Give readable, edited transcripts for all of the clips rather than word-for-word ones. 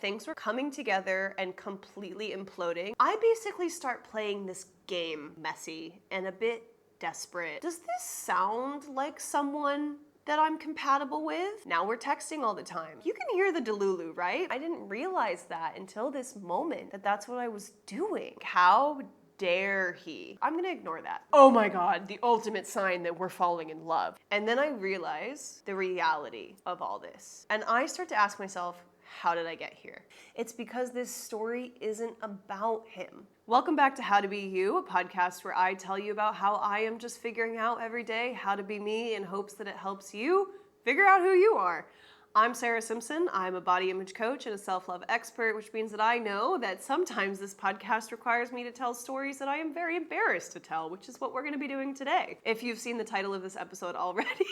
Things were coming together and completely imploding. I basically start playing this game, messy and a bit desperate. Does this sound like someone that I'm compatible with? Now we're texting all the time. You can hear the delulu, right? I didn't realize that until this moment, that that's what I was doing. How dare he? I'm gonna ignore that. Oh my God, the ultimate sign that we're falling in love. And then I realize the reality of all this. And I start to ask myself, how did I get here? It's because this story isn't about him. Welcome back to How to Be You, a podcast where I tell you about how I am just figuring out every day how to be me in hopes that it helps you figure out who you are. I'm Sarah Simpson. I'm a body image coach and a self-love expert, which means that I know that sometimes this podcast requires me to tell stories that I am very embarrassed to tell, which is what we're going to be doing today. If you've seen the title of this episode already,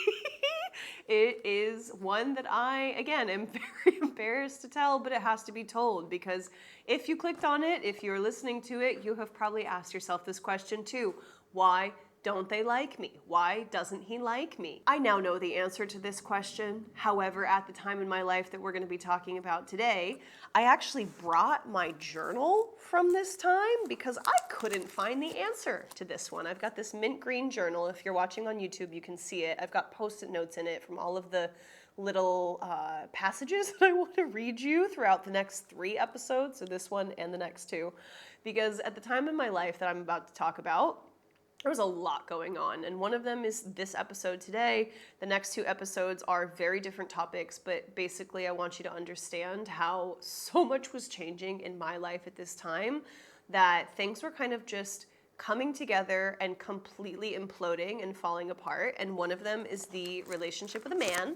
it is one that I, again, am very embarrassed to tell, but it has to be told because if you clicked on it, if you're listening to it, you have probably asked yourself this question too. Why don't they like me? Why doesn't he like me? I now know the answer to this question. However, at the time in my life that we're going to be talking about today, I actually brought my journal from this time because I couldn't find the answer to this one. I've got this mint green journal. If you're watching on YouTube, you can see it. I've got post-it notes in it from all of the little passages that I want to read you throughout the next 3 episodes, so this one and the next 2, because at the time in my life that I'm about to talk about, there was a lot going on, and one of them is this episode today. The next 2 episodes are very different topics, but basically I want you to understand how so much was changing in my life at this time that things were kind of just coming together and completely imploding and falling apart, and one of them is the relationship with a man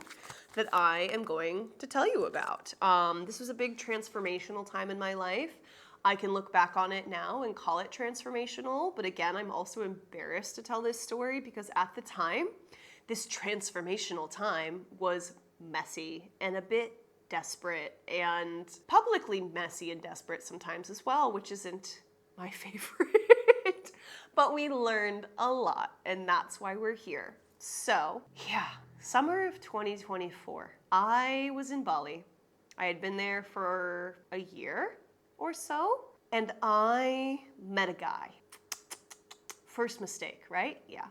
that I am going to tell you about. This was a big transformational time in my life. I can look back on it now and call it transformational, but again, I'm also embarrassed to tell this story because at the time, this transformational time was messy and a bit desperate and publicly messy and desperate sometimes as well, which isn't my favorite. But we learned a lot, and that's why we're here. So, yeah, summer of 2024. I was in Bali. I had been there for a year or so, and I met a guy. First mistake, right? Yeah.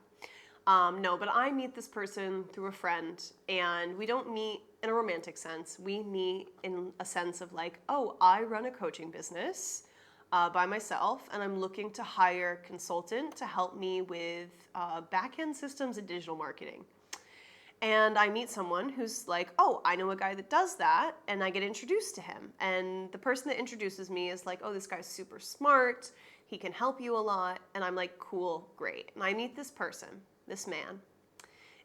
No, but I meet this person through a friend, and we don't meet in a romantic sense. We meet in a sense of like, oh, I run a coaching business by myself, and I'm looking to hire a consultant to help me with back-end systems and digital marketing. And I meet someone who's like, oh, I know a guy that does that, and I get introduced to him. And the person that introduces me is like, oh, this guy's super smart, he can help you a lot. And I'm like, cool, great. And I meet this person, this man,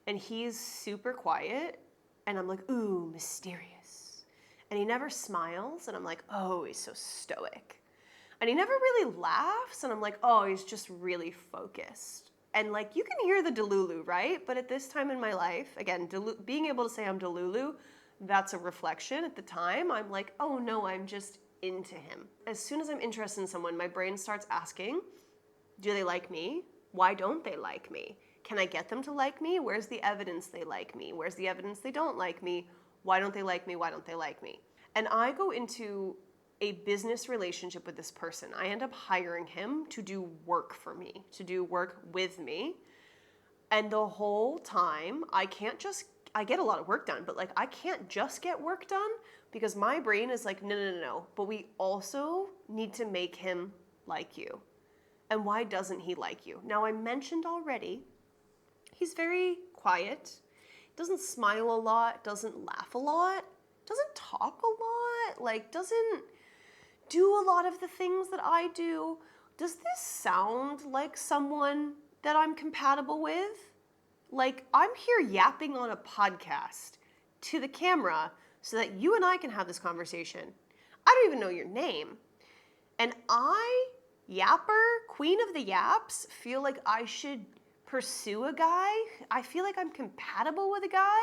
and he's super quiet, and I'm like, ooh, mysterious. And he never smiles, and I'm like, oh, he's so stoic. And he never really laughs, and I'm like, oh, he's just really focused. And like, you can hear the delulu, right? But at this time in my life, again, being able to say I'm delulu, that's a reflection. At the time, I'm like, oh no, I'm just into him. As soon as I'm interested in someone, my brain starts asking, do they like me? Why don't they like me? Can I get them to like me? Where's the evidence they like me? Where's the evidence they don't like me? Why don't they like me? Why don't they like me? And I go into a business relationship with this person. I end up hiring him to do work for me, to do work with me. And the whole time, I get a lot of work done, but like I can't just get work done because my brain is like, no. But we also need to make him like you. And why doesn't he like you? Now, I mentioned already, he's very quiet, doesn't smile a lot, doesn't laugh a lot, doesn't talk a lot, like doesn't do a lot of the things that I do. Does this sound like someone that I'm compatible with? Like, I'm here yapping on a podcast to the camera so that you and I can have this conversation. I don't even know your name. And I, yapper, queen of the yaps, feel like I should pursue a guy. I feel like I'm compatible with a guy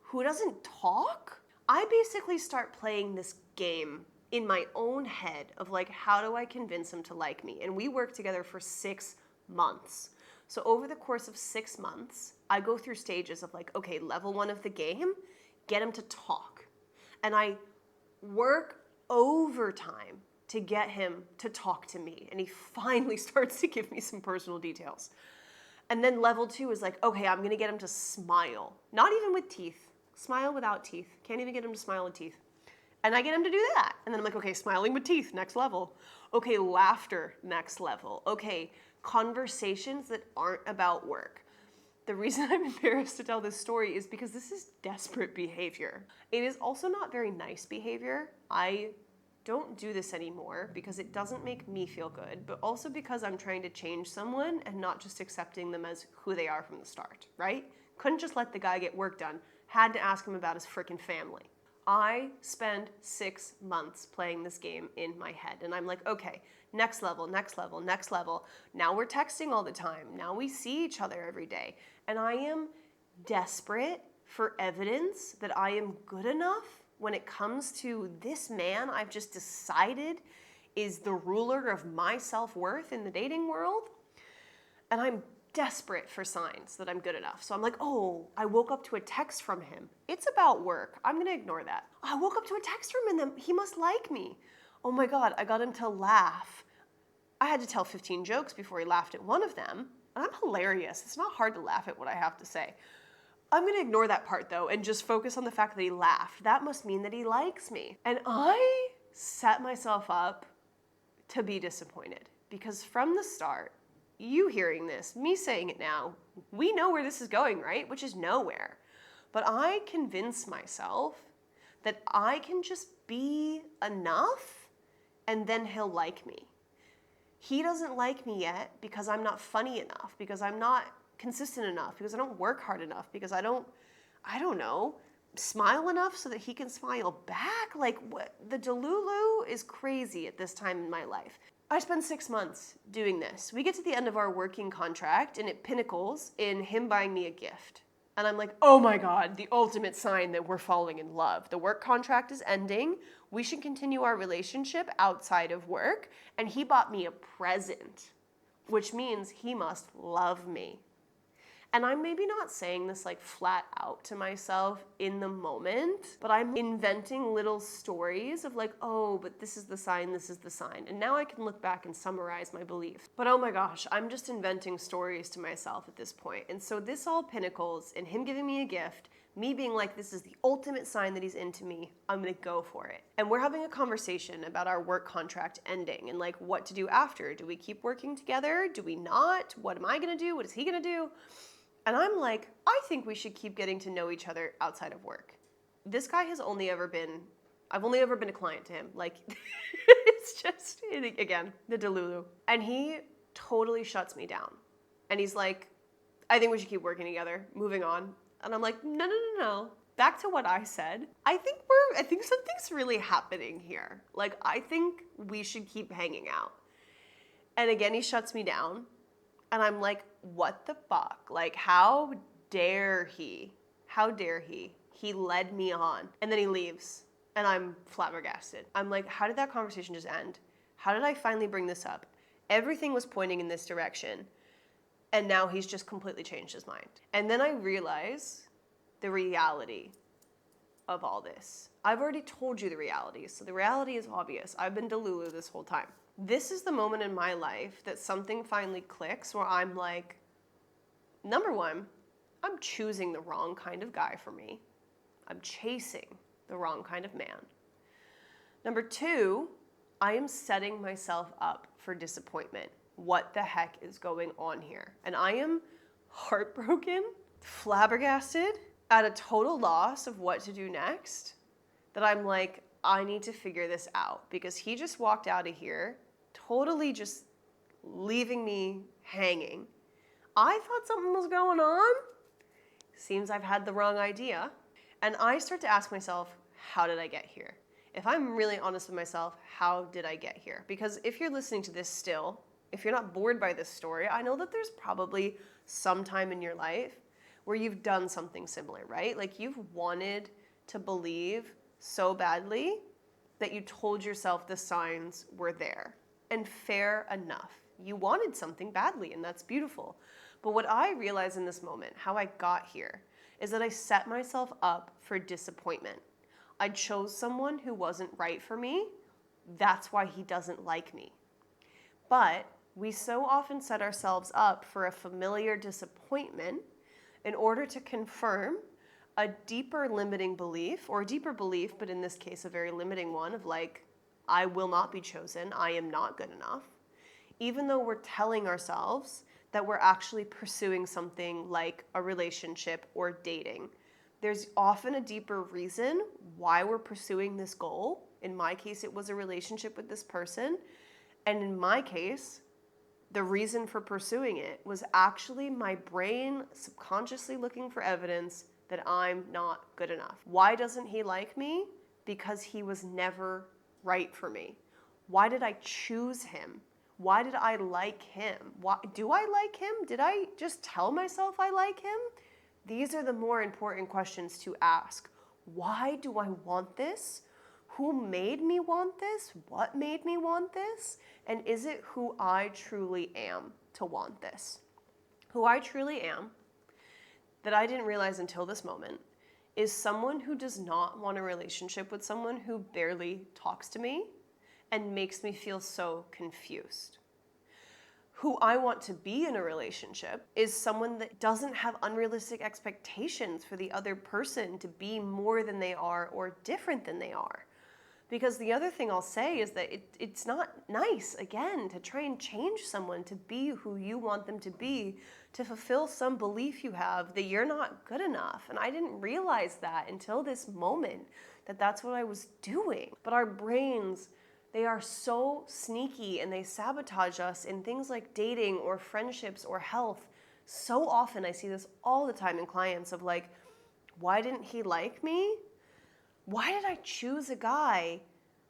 who doesn't talk. I basically start playing this game in my own head of like, how do I convince him to like me? And we worked together for 6 months. So over the course of 6 months, I go through stages of like, okay, level 1 of the game, get him to talk. And I work overtime to get him to talk to me. And he finally starts to give me some personal details. And then level 2 is like, okay, I'm gonna get him to smile. Not even with teeth. Smile without teeth. Can't even get him to smile with teeth. And I get him to do that. And then I'm like, okay, smiling with teeth, next level. Okay, laughter, next level. Okay, conversations that aren't about work. The reason I'm embarrassed to tell this story is because this is desperate behavior. It is also not very nice behavior. I don't do this anymore because it doesn't make me feel good, but also because I'm trying to change someone and not just accepting them as who they are from the start, right? Couldn't just let the guy get work done. Had to ask him about his freaking family. I spend 6 months playing this game in my head, and I'm like, okay, next level, next level, next level. Now we're texting all the time. Now we see each other every day. And I am desperate for evidence that I am good enough when it comes to this man I've just decided is the ruler of my self-worth in the dating world. And I'm desperate for signs that I'm good enough. So I'm like, oh, I woke up to a text from him. It's about work. I'm gonna ignore that. I woke up to a text from him and then he must like me. Oh my God, I got him to laugh. I had to tell 15 jokes before he laughed at one of them. And I'm hilarious. It's not hard to laugh at what I have to say. I'm gonna ignore that part though and just focus on the fact that he laughed. That must mean that he likes me. And I set myself up to be disappointed because from the start, you hearing this, me saying it now, we know where this is going, right? Which is nowhere. But I convince myself that I can just be enough and then he'll like me. He doesn't like me yet because I'm not funny enough, because I'm not consistent enough, because I don't work hard enough, because I don't know, smile enough so that he can smile back. Like, what? The delulu is crazy at this time in my life. I spend 6 months doing this. We get to the end of our working contract and it pinnacles in him buying me a gift. And I'm like, oh my God, the ultimate sign that we're falling in love. The work contract is ending. We should continue our relationship outside of work. And he bought me a present, which means he must love me. And I'm maybe not saying this like flat out to myself in the moment, but I'm inventing little stories of like, oh, but this is the sign, this is the sign. And now I can look back and summarize my beliefs. But oh my gosh, I'm just inventing stories to myself at this point. And so this all pinnacles in him giving me a gift, me being like, this is the ultimate sign that he's into me. I'm gonna go for it. And we're having a conversation about our work contract ending and like what to do after. Do we keep working together? Do we not? What am I gonna do? What is he gonna do? And I'm like, I think we should keep getting to know each other outside of work. This guy has only ever been, I've only ever been a client to him. Like, it's just, again, the delulu. And he totally shuts me down. And he's like, I think we should keep working together, moving on. And I'm like, no. Back to what I said. I think something's really happening here. Like, I think we should keep hanging out. And again, he shuts me down. And I'm like, what the fuck? Like, how dare he? How dare he? He led me on. And then he leaves. And I'm flabbergasted. I'm like, how did that conversation just end? How did I finally bring this up? Everything was pointing in this direction. And now he's just completely changed his mind. And then I realize the reality of all this. I've already told you the reality. So the reality is obvious. I've been delulu this whole time. This is the moment in my life that something finally clicks where I'm like, number one, I'm choosing the wrong kind of guy for me. I'm chasing the wrong kind of man. Number two, I am setting myself up for disappointment. What the heck is going on here? And I am heartbroken, flabbergasted, at a total loss of what to do next, that I'm like, I need to figure this out because he just walked out of here totally just leaving me hanging. I thought something was going on. Seems I've had the wrong idea. And I start to ask myself, how did I get here? If I'm really honest with myself, how did I get here? Because if you're listening to this still, if you're not bored by this story, I know that there's probably some time in your life where you've done something similar, right? Like you've wanted to believe so badly that you told yourself the signs were there. And fair enough. You wanted something badly, and that's beautiful. But what I realize in this moment, how I got here, is that I set myself up for disappointment. I chose someone who wasn't right for me, That's why he doesn't like me. But we so often set ourselves up for a familiar disappointment in order to confirm a deeper limiting belief, or a deeper belief, but in this case, a very limiting one of like, I will not be chosen, I am not good enough. Even though we're telling ourselves that we're actually pursuing something like a relationship or dating. There's often a deeper reason why we're pursuing this goal. In my case, it was a relationship with this person. And in my case, the reason for pursuing it was actually my brain subconsciously looking for evidence that I'm not good enough. Why doesn't he like me? Because he was never right for me. Why did I choose him? Why did I like him? Why, do I like him? Did I just tell myself I like him? These are the more important questions to ask. Why do I want this? Who made me want this? What made me want this? And is it who I truly am to want this? Who I truly am, that I didn't realize until this moment, is someone who does not want a relationship with someone who barely talks to me and makes me feel so confused. Who I want to be in a relationship is someone that doesn't have unrealistic expectations for the other person to be more than they are or different than they are. Because the other thing I'll say is that it's not nice, again, to try and change someone to be who you want them to be, to fulfill some belief you have that you're not good enough. And I didn't realize that until this moment, that that's what I was doing. But our brains, they are so sneaky and they sabotage us in things like dating or friendships or health. So often I see this all the time in clients of like, why didn't he like me? Why did I choose a guy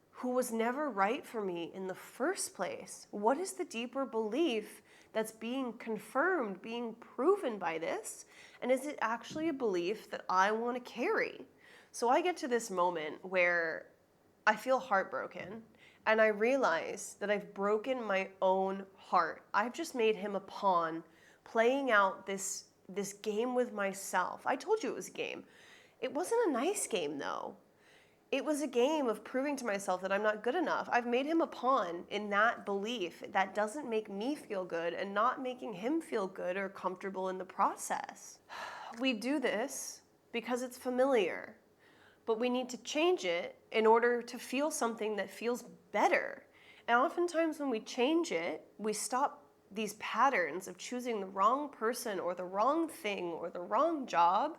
who was never right for me in the first place? What is the deeper belief that's being confirmed, being proven by this? And is it actually a belief that I want to carry? So I get to this moment where I feel heartbroken and I realize that I've broken my own heart. I've just made him a pawn playing out this game with myself. I told you it was a game. It wasn't a nice game though. It was a game of proving to myself that I'm not good enough. I've made him a pawn in that belief that doesn't make me feel good and not making him feel good or comfortable in the process. We do this because it's familiar, but we need to change it in order to feel something that feels better. And oftentimes when we change it, we stop these patterns of choosing the wrong person or the wrong thing or the wrong job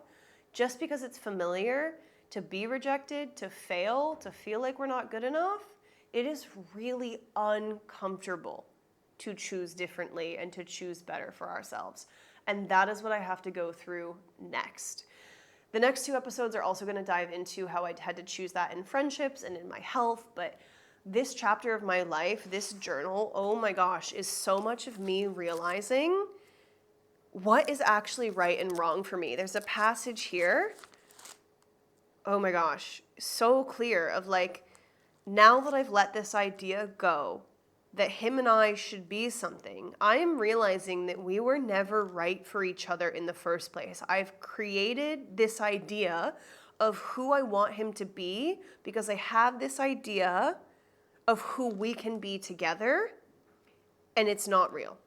just because it's familiar. To be rejected, to fail, to feel like we're not good enough, it is really uncomfortable to choose differently and to choose better for ourselves. And that is what I have to go through next. The next 2 episodes are also going to dive into how I had to choose that in friendships and in my health, but this chapter of my life, this journal, oh my gosh, is so much of me realizing what is actually right and wrong for me. There's a passage here, oh my gosh, so clear of like, now that I've let this idea go, that him and I should be something, I am realizing that we were never right for each other in the first place. I've created this idea of who I want him to be because I have this idea of who we can be together, and it's not real.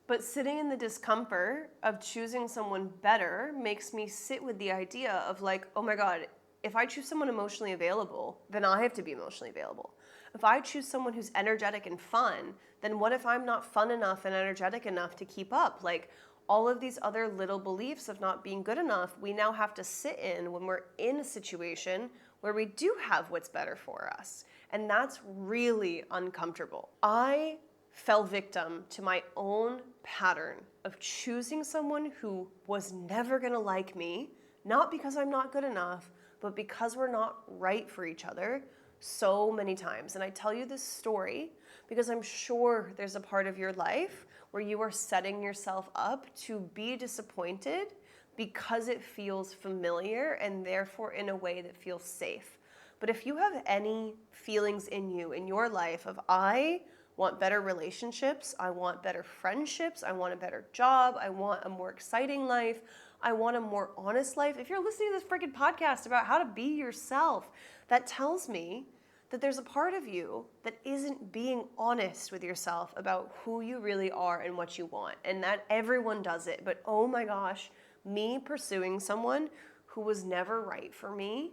But sitting in the discomfort of choosing someone better makes me sit with the idea of like, oh my God, if I choose someone emotionally available, then I have to be emotionally available. If I choose someone who's energetic and fun, then what if I'm not fun enough and energetic enough to keep up? Like all of these other little beliefs of not being good enough, we now have to sit in when we're in a situation where we do have what's better for us. And that's really uncomfortable. I fell victim to my own pattern of choosing someone who was never gonna like me, not because I'm not good enough, but because we're not right for each other so many times. And I tell you this story because I'm sure there's a part of your life where you are setting yourself up to be disappointed because it feels familiar and therefore in a way that feels safe. But if you have any feelings in you, in your life of I want better relationships, I want better friendships, I want a better job, I want a more exciting life, I want a more honest life. If you're listening to this freaking podcast about how to be yourself, that tells me that there's a part of you that isn't being honest with yourself about who you really are and what you want. And that everyone does it. But oh my gosh, me pursuing someone who was never right for me,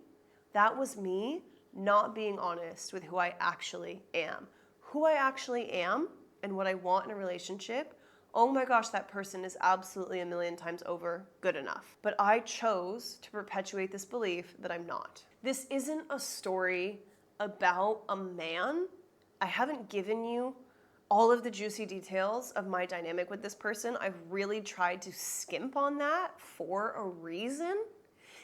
that was me not being honest with who I actually am. Who I actually am and what I want in a relationship, oh my gosh, that person is absolutely a million times over good enough. But I chose to perpetuate this belief that I'm not. This isn't a story about a man. I haven't given you all of the juicy details of my dynamic with this person. I've really tried to skimp on that for a reason.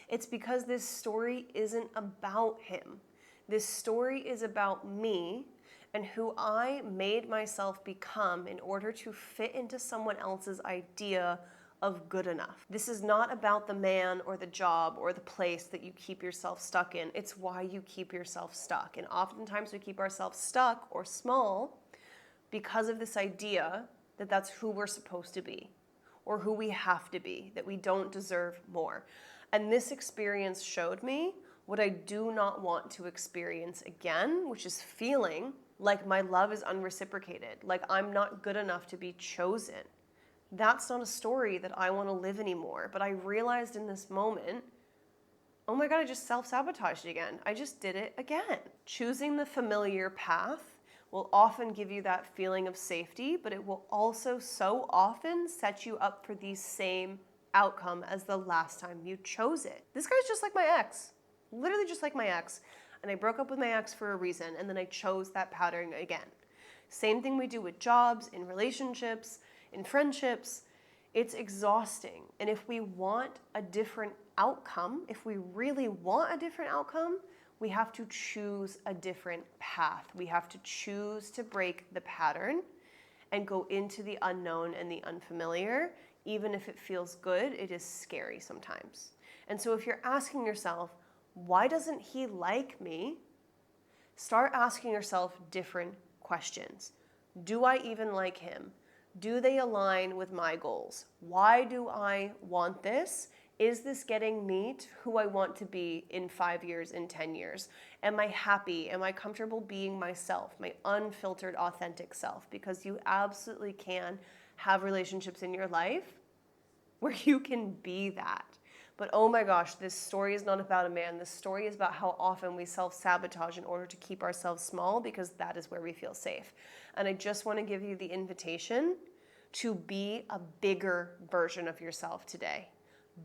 It's because this story isn't about him. This story is about me and who I made myself become in order to fit into someone else's idea of good enough. This is not about the man or the job or the place that you keep yourself stuck in. It's why you keep yourself stuck. And oftentimes we keep ourselves stuck or small because of this idea that that's who we're supposed to be or who we have to be, that we don't deserve more. And this experience showed me what I do not want to experience again, which is feeling like my love is unreciprocated, like I'm not good enough to be chosen. That's not a story that I want to live anymore. But I realized in this moment, oh my God, I just self-sabotaged again. I just did it again. Choosing the familiar path will often give you that feeling of safety, but it will also so often set you up for the same outcome as the last time you chose it. This guy's just like my ex, literally just like my ex. And I broke up with my ex for a reason, and then I chose that pattern again. Same thing we do with jobs, in relationships, in friendships. It's exhausting. And if we want a different outcome, if we really want a different outcome, we have to choose a different path. We have to choose to break the pattern and go into the unknown and the unfamiliar. Even if it feels good, it is scary sometimes. And so if you're asking yourself, why doesn't he like me? Start asking yourself different questions. Do I even like him? Do they align with my goals? Why do I want this? Is this getting me to who I want to be in 5 years, in 10 years? Am I happy? Am I comfortable being myself, my unfiltered, authentic self? Because you absolutely can have relationships in your life where you can be that. But oh my gosh, this story is not about a man. This story is about how often we self-sabotage in order to keep ourselves small because that is where we feel safe. And I just want to give you the invitation to be a bigger version of yourself today.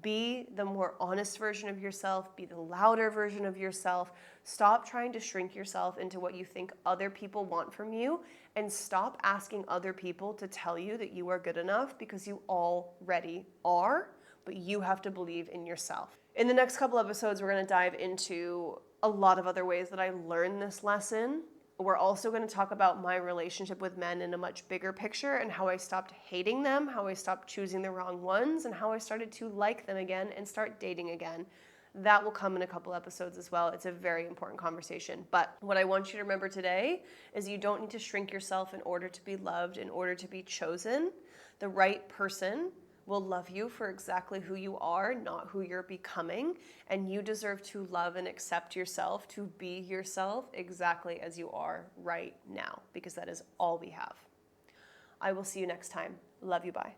Be the more honest version of yourself. Be the louder version of yourself. Stop trying to shrink yourself into what you think other people want from you, and stop asking other people to tell you that you are good enough, because you already are, but you have to believe in yourself. In the next couple episodes, we're going to dive into a lot of other ways that I learned this lesson. We're also going to talk about my relationship with men in a much bigger picture and how I stopped hating them, how I stopped choosing the wrong ones, and how I started to like them again and start dating again. That will come in a couple episodes as well. It's a very important conversation. But what I want you to remember today is you don't need to shrink yourself in order to be loved, in order to be chosen. The right person will love you for exactly who you are, not who you're becoming. And you deserve to love and accept yourself, to be yourself exactly as you are right now, because that is all we have. I will see you next time. Love you, bye.